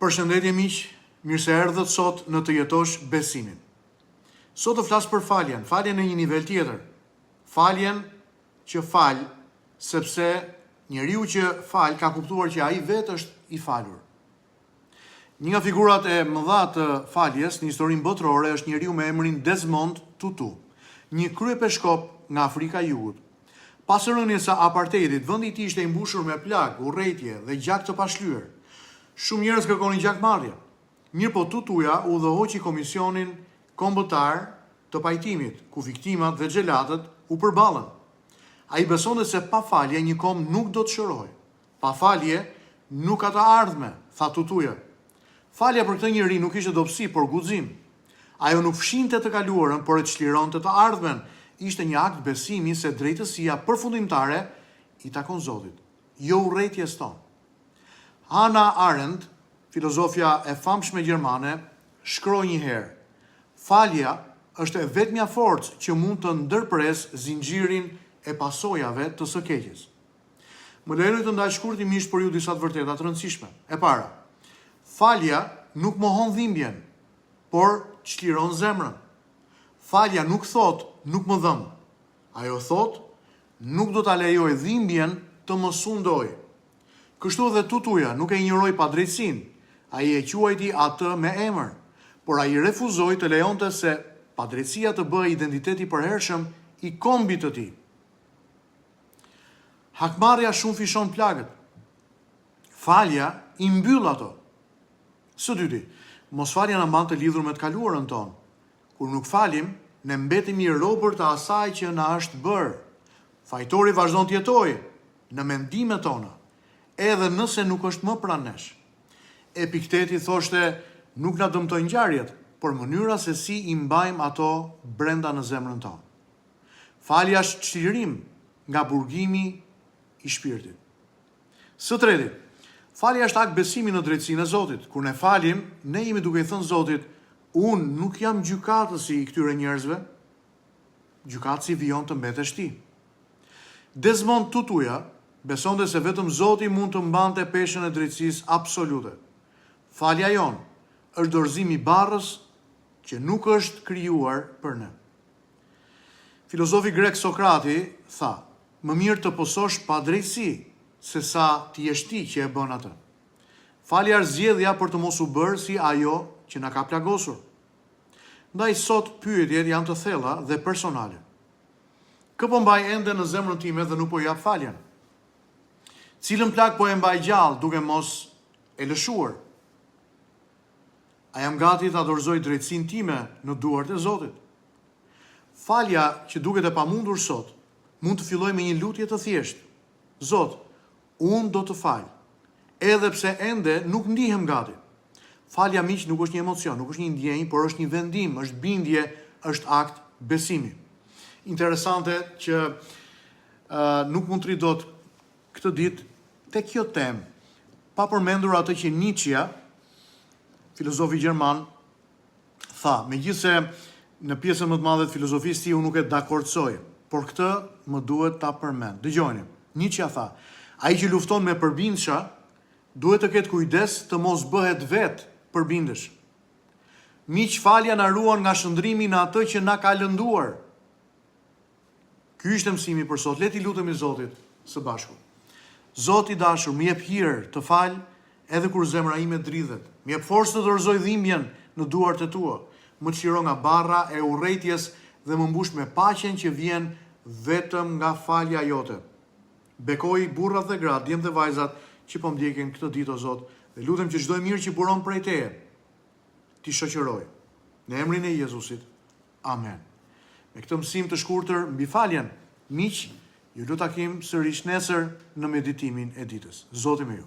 Përshëndetje miq, mirë se erdhët sot në Të jetosh besimin. Sot të flas për faljen, faljen në një nivel tjetër. Faljen që fal, sepse njeriu që fal ka kuptuar që ai vetë është i falur. Një nga figurat e mëdha të faljes në historinë botërore është njeriu me emrin Desmond Tutu, një kryepeshkop nga Afrika e Jugut. Pas rënies së apartheidit, vendi i tij ishte i mbushur me plagë, urrëtie dhe gjak të pashlyer. Shumë njerëz kërkonin gjakmarrje. Mirëpo Tutuja udhëhoqi komisionin kombëtar të pajtimit, ku viktimat dhe xhelatët u përballën. Ai besonte se pa falje një kom nuk do të shërohej. Pa falje nuk ka të ardhme, tha Tutuja. Falja për këtë njeri nuk ishte dobësi, por guxim. Ajo nuk fshinte të kaluarën, por e çlironte të ardhmen. Ishte një akt besimi se drejtësia përfundimtare i takon Zotit, jo urrëties tonë. Hannah Arendt, filozofja e famshme gjermane, shkroi një herë: falja është e vetmja forcë që mund të ndërpres zinxhirin e pasojave të së keqes. Më lejoni të ndaj shkurtimisht për ju disa të vërteta të rëndësishme. E para, falja nuk mohon dhimbjen, por çliron zemrën. Falja nuk thot nuk më dhëm. Ajo thot nuk do ta lejoj dhimbjen të më sundoj. Kështu dhe Tutuja nuk e injoroi padrejtësinë. Ai e quajti atë me emër, por ai refuzoi të lejonte se padrejtësia të bëhej identiteti i përhershëm i kombit të tij. Hakmarrja shumë fishon plagët. Falja i mbyll ato. Së dyti, mosfalja na mban të lidhur me të kaluarën tonë. Kur nuk falim, ne mbetemi robër të asaj që na është bërë. Fajtori vazhdon të jetojë në mendimet tona, edhe nëse nuk është më pranë nesh. Epikteti thoshte, nuk na dëmtojnë ngjarjet, por mënyra se si i mbajmë ato brenda në zemrën tonë. Falja është çlirim nga burgimi i shpirtit. Së treti, falja është akt besimi në drejtsinë e Zotit. Kur ne falim, ne jemi duke i thënë Zotit: unë nuk jam gjykatësi i këtyre njerëzve, gjykatësi vijon të mbetesh ti. Desmond Tutuja besonte se vetëm Zoti mund të mbante peshën e drejtësisë absolute. Falja jon është dorëzim i barrës që nuk është krijuar për ne. Filozofi grek Sokrati tha: më mirë të pososh pa drejtësi se sa ti jesh ti që e bën atë. Falja është zgjedhja për të mos u bërë si ajo që na ka plagosur. Ndaj sot pyetjet janë të thella dhe personale. Kë po mbaj ende në zemrën time dhe nuk po jap faljen? Cilën plag po e mbaj gjallë duke mos e lëshuar? A jam gati ta dorëzoj drejtsinë time në duart e Zotit? Falja që duket e pamundur sot mund të fillojë me një lutje të thjeshtë. Zot, unë do të fal, edhe pse ende nuk ndihem gati. Falja miq nuk është një emocion, nuk është një ndjenjë, por është një vendim, është bindje, është akt besimi. Interesante që nuk mund të ri dot këtë ditë tek kjo temë, pa përmendur atë që Nietzsche, filozofi gjerman, tha, megjithse në pjesën më të madhe të filozofisë tij unë nuk e dakordsoj, por këtë më duhet ta përmend. Dëgjoni, Nietzsche tha: ai që lufton me përbindësha duhet të ketë kujdes të mos bëhet vetë përbindësh. Miq, falja na ruan nga shëndrimi në atë që na ka lënduar. Ky është mësimi për sot. Le t'i lutemi Zotit së bashku. Zoti i dashur, më jep hir të fal edhe kur zemra ime dridhet. Më jep forcë të dorëzoj dhimbjen në duart e tua. Më çliro nga barra e urrëties dhe më mbush me paqen që vjen vetëm nga falja jote. Bekoj burrat dhe gratë, djemt dhe vajzat që po ndjekin këtë ditë o Zot, dhe lutem që çdo mirë që buron prej teje ti shoqëroj. Në emrin e Jezusit. Amen. Me këtë mësim të shkurtër mbi faljen, miq, ju do takim sërish nesër në meditimin e ditës. Zoti me ju.